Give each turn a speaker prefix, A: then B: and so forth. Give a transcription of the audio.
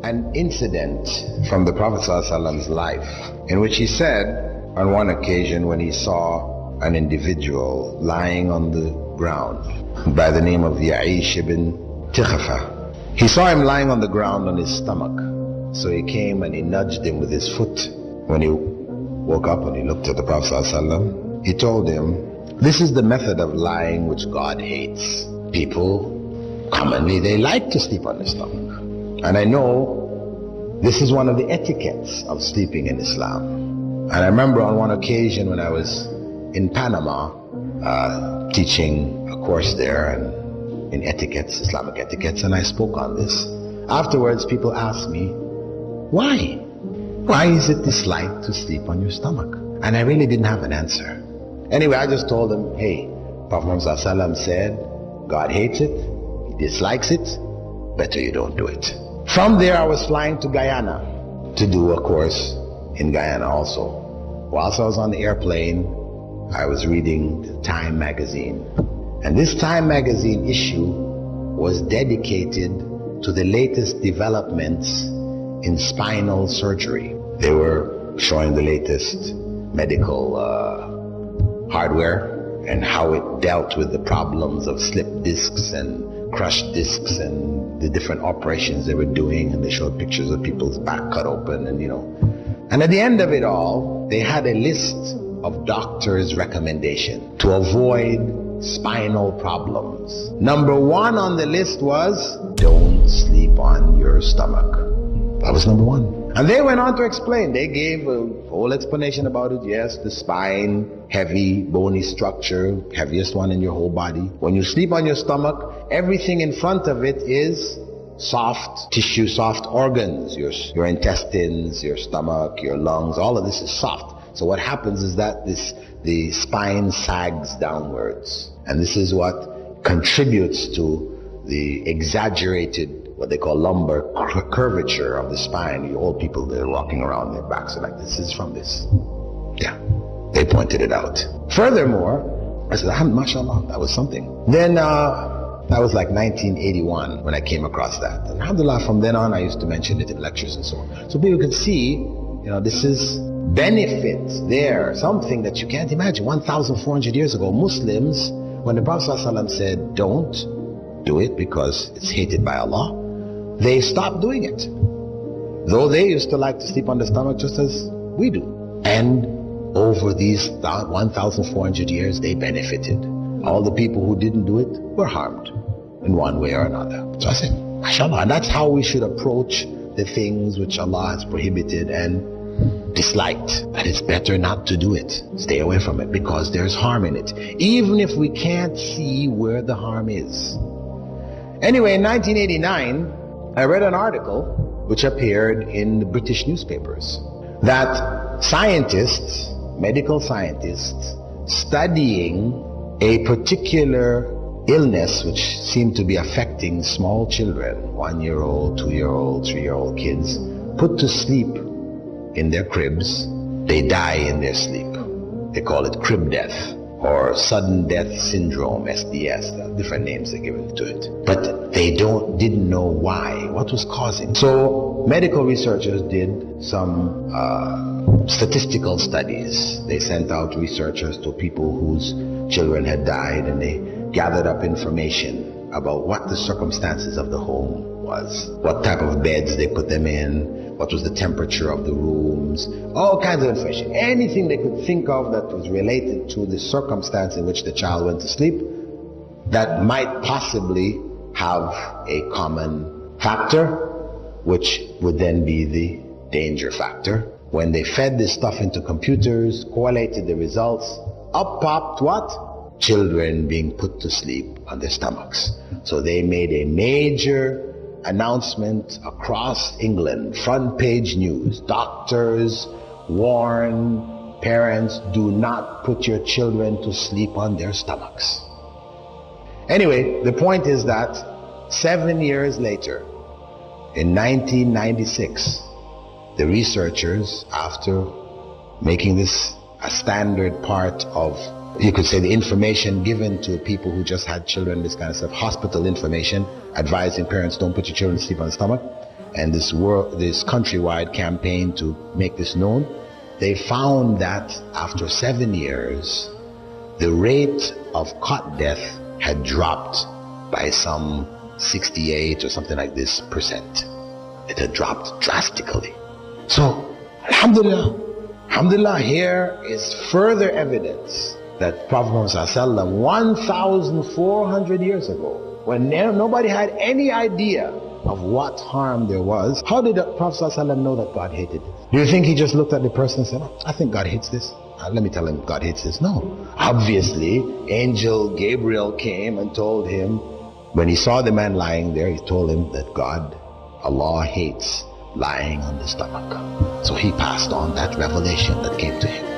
A: an incident from the Prophet ﷺ's life in which he said on one occasion when he saw an individual lying on the ground by the name of Ya'ish ibn Tikhafa. He saw him lying on the ground on his stomach. So he came and he nudged him with his foot. When he woke up and he looked at the Prophet ﷺ, he told him, this is the method of lying which God hates. People, commonly, they like to sleep on their stomach. And I know this is one of the etiquettes of sleeping in Islam. And I remember on one occasion when I was in Panama, teaching a course there and in etiquettes, Islamic etiquettes, and I spoke on this. Afterwards, people asked me, why? Why is it disliked to sleep on your stomach? And I really didn't have an answer. Anyway, I just told them, hey, Prophet Muhammad ﷺ said, God hates it, he dislikes it, better you don't do it. From there, I was flying to Guyana to do a course in Guyana also. Whilst I was on the airplane, I was reading the Time magazine. And this Time magazine issue was dedicated to the latest developments in spinal surgery. They were showing the latest medical hardware and how it dealt with the problems of slipped discs and crushed discs and the different operations they were doing, and they showed pictures of people's back cut open and and at the end of it all, they had a list of doctors' recommendation to avoid spinal problems. Number one on the list was, don't sleep on your stomach. That was number one. And they went on to explain. They gave a whole explanation about it. Yes, the spine, heavy, bony structure, heaviest one in your whole body. When you sleep on your stomach, everything in front of it is soft tissue, soft organs. Your intestines, your stomach, your lungs, all of this is soft. So what happens is that the spine sags downwards. And this is what contributes to the exaggerated, what they call lumbar curvature of the spine. You old people, they're walking around, their backs are like this. Is from this. Yeah, they pointed it out. Furthermore, I said, mashallah, that was something. Then that was like 1981 when I came across that. And alhamdulillah, from then on, I used to mention it in lectures and so on. So people could see, this is benefit there, something that you can't imagine. 1,400 years ago, Muslims, when the Prophet ﷺ said, don't do it because it's hated by Allah, they stopped doing it. Though they used to like to sleep on the stomach just as we do. And over these 1,400 years, they benefited. All the people who didn't do it were harmed in one way or another. So I said, mashallah, and that's how we should approach the things which Allah has prohibited and disliked. That it's better not to do it. Stay away from it because there's harm in it, even if we can't see where the harm is. Anyway, in 1989, I read an article which appeared in the British newspapers that scientists, medical scientists, studying a particular illness which seemed to be affecting small children, 1-year-old, 2-year-old, 3-year-old kids, put to sleep in their cribs. They die in their sleep. They call it crib death or sudden death syndrome, SDS, different names they're given to it. But they didn't know why, what was causing. So medical researchers did some statistical studies. They sent out researchers to people whose children had died, and they gathered up information about what the circumstances of the home was, what type of beds they put them in, what was the temperature of the rooms, all kinds of information. Anything they could think of that was related to the circumstance in which the child went to sleep that might possibly have a common factor, which would then be the danger factor. When they fed this stuff into computers, correlated the results, up popped what? Children being put to sleep on their stomachs. So they made a major announcement across England, front page news. Doctors warn parents, do not put your children to sleep on their stomachs. Anyway, the point is that 7 years later, in 1996, the researchers, after making this a standard part of, you could say, the information given to people who just had children, this kind of stuff, hospital information, advising parents don't put your children to sleep on the stomach. and this countrywide campaign to make this known, they found that after 7 years, the rate of cot death had dropped by some 68 or something like this percent. It had dropped drastically. So, alhamdulillah, here is further evidence that Prophet Muhammad 1,400 years ago, when nobody had any idea of what harm there was, how did the Prophet know that God hated it? Do you think he just looked at the person and said, I think God hates this? Let me tell him God hates this. No. Obviously, Angel Gabriel came and told him, when he saw the man lying there, he told him that Allah hates lying on the stomach. So he passed on that revelation that came to him.